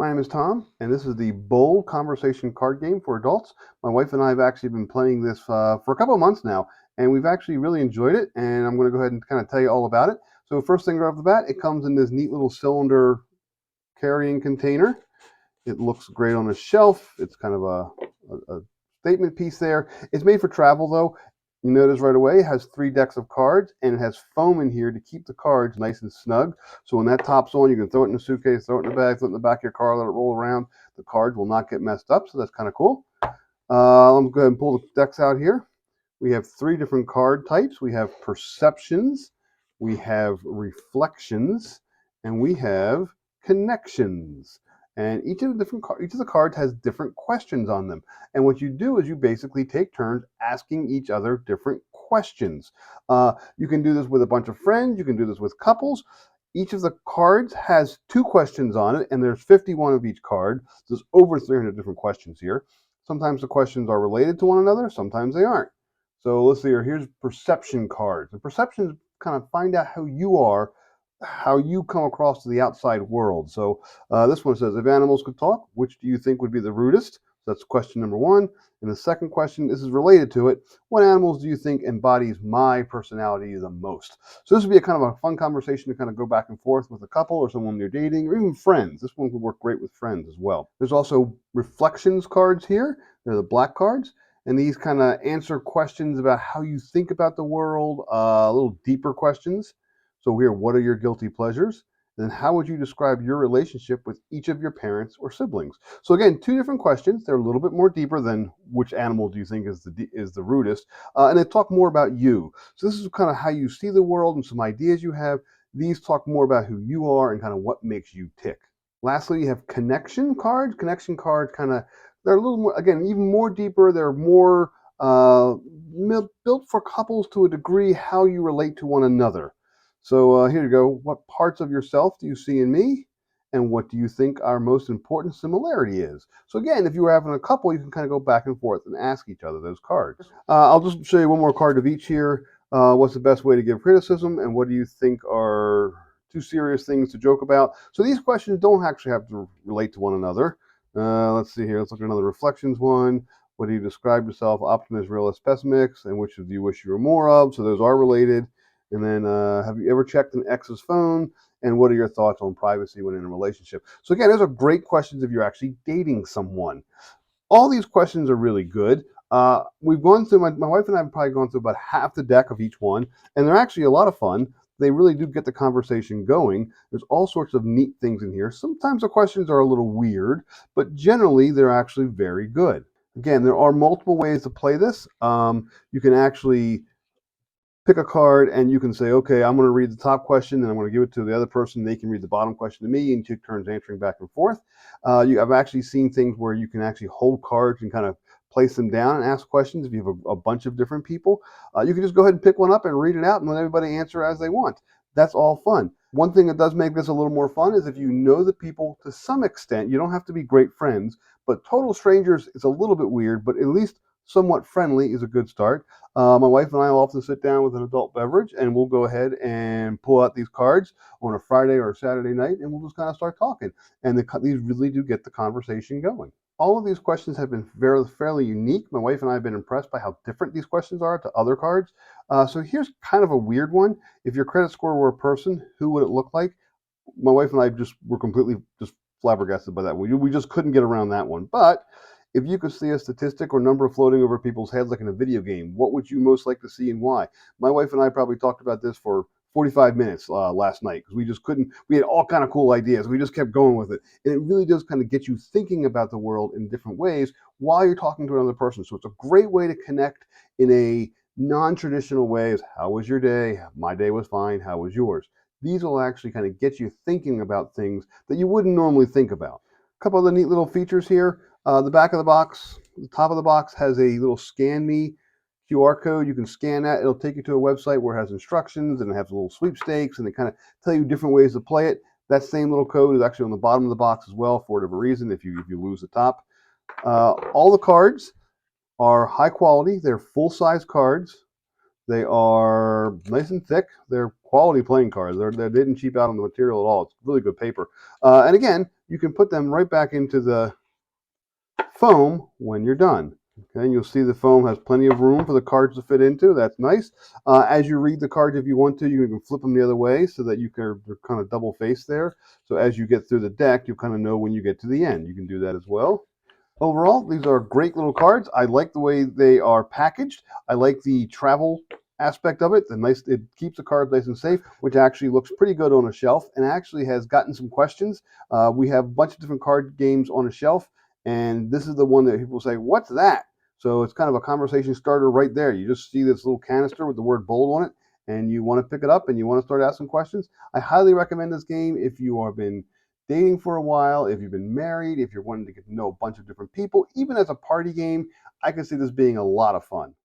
My name is Tom, and this is the Bold Conversation card game for adults. My wife and I have actually been playing this for a couple of months now, and we've actually really enjoyed it, and I'm going to go ahead and kind of tell you all about it. So first thing right off the bat, it comes in this neat little cylinder carrying container. It looks great on the shelf. It's kind of a statement piece there. It's made for travel though. You notice right away it has 3 decks of cards, and it has foam in here to keep the cards nice and snug. So when that top's on, you can throw it in a suitcase, throw it in the bag, throw it in the back of your car, let it roll around. The cards will not get messed up, so that's kind of cool. Let me go ahead and pull the decks out here. We have 3 different card types. We have perceptions, we have reflections, and we have connections. And each of the cards has different questions on them. And what you do is you basically take turns asking each other different questions. You can do this with a bunch of friends. You can do this with couples. Each of the cards has 2 questions on it, and there's 51 of each card. So there's over 300 different questions here. Sometimes the questions are related to one another. Sometimes they aren't. So let's see here. Here's perception cards. And perceptions kind of find out who you are, how you come across to the outside world. So this one says, if animals could talk, which do you think would be the rudest? So that's question number 1. And the second question, this is related to it. What animals do you think embodies my personality the most? So this would be a kind of a fun conversation to kind of go back and forth with a couple or someone you're dating or even friends. This one could work great with friends as well. There's also reflections cards here. They're the black cards. And these kind of answer questions about how you think about the world, a little deeper questions. So here, what are your guilty pleasures? And then how would you describe your relationship with each of your parents or siblings? So again, 2 different questions. They're a little bit more deeper than which animal do you think is the rudest. And they talk more about you. So this is kind of how you see the world and some ideas you have. These talk more about who you are and kind of what makes you tick. Lastly, you have connection cards. Connection cards kind of, they're a little more, again, even more deeper. They're more built for couples to a degree, how you relate to one another. So here you go. What parts of yourself do you see in me? And what do you think our most important similarity is? So again, if you were having a couple, you can kind of go back and forth and ask each other those cards. I'll just show you one more card of each here. What's the best way to give criticism? And what do you think are 2 serious things to joke about? So these questions don't actually have to relate to one another. Let's see here. Let's look at another reflections one. What do you describe yourself? Optimist, realist, pessimist, and which do you wish you were more of? So those are related. And then, have you ever checked an ex's phone? And what are your thoughts on privacy when in a relationship? So again, those are great questions if you're actually dating someone. All these questions are really good. We've gone through, my wife and I have probably gone through about half the deck of each one, and they're actually a lot of fun. They really do get the conversation going. There's all sorts of neat things in here. Sometimes the questions are a little weird, but generally they're actually very good. Again, there are multiple ways to play this. You can actually pick a card and you can say, okay, I'm going to read the top question and I'm going to give it to the other person. They can read the bottom question to me and take turns answering back and forth. I've actually seen things where you can actually hold cards and kind of place them down and ask questions. If you have a bunch of different people, you can just go ahead and pick one up and read it out and let everybody answer as they want. That's all fun. One thing that does make this a little more fun is if you know the people to some extent. You don't have to be great friends, but total strangers is a little bit weird, but at least somewhat friendly is a good start. My wife and I will often sit down with an adult beverage and we'll go ahead and pull out these cards on a Friday or a Saturday night and we'll just kind of start talking. And these really do get the conversation going. All of these questions have been fairly unique. My wife and I have been impressed by how different these questions are to other cards. So here's kind of a weird one. If your credit score were a person, who would it look like? My wife and I were completely just flabbergasted by that. We just couldn't get around that one. But if you could see a statistic or number floating over people's heads like in a video game, what would you most like to see and why? My wife and I probably talked about this for 45 minutes last night because we just couldn't, we had all kind of cool ideas. We just kept going with it. And it really does kind of get you thinking about the world in different ways while you're talking to another person. So it's a great way to connect in a non-traditional way. Is how was your day? My day was fine. How was yours? These will actually kind of get you thinking about things that you wouldn't normally think about. A couple of the neat little features here. The back of the box, the top of the box has a little scan me QR code. You can scan that. It'll take you to a website where it has instructions and it has little sweepstakes and they kind of tell you different ways to play it. That same little code is actually on the bottom of the box as well for whatever reason if you lose the top. All the cards are high quality. They're full-size cards. They are nice and thick. They're quality playing cards. They didn't cheap out on the material at all. It's really good paper. And again, you can put them right back into the foam when you're done. Okay, and you'll see the foam has plenty of room for the cards to fit into. That's nice. As you read the cards, if you want to, you can flip them the other way so that you can, they're kind of double faced there. So as you get through the deck, you kind of know when you get to the end. You can do that as well. Overall, these are great little cards. I like the way they are packaged. I like the travel aspect of it. It keeps the cards nice and safe, which actually looks pretty good on a shelf, and actually has gotten some questions. We have a bunch of different card games on a shelf, and this is the one that people say, "What's that?" So it's kind of a conversation starter right there. You just see this little canister with the word "bold" on it, and you want to pick it up and you want to start asking questions. I highly recommend this game if you have been dating for a while, if you've been married, if you're wanting to get to know a bunch of different people, even as a party game. I can see this being a lot of fun.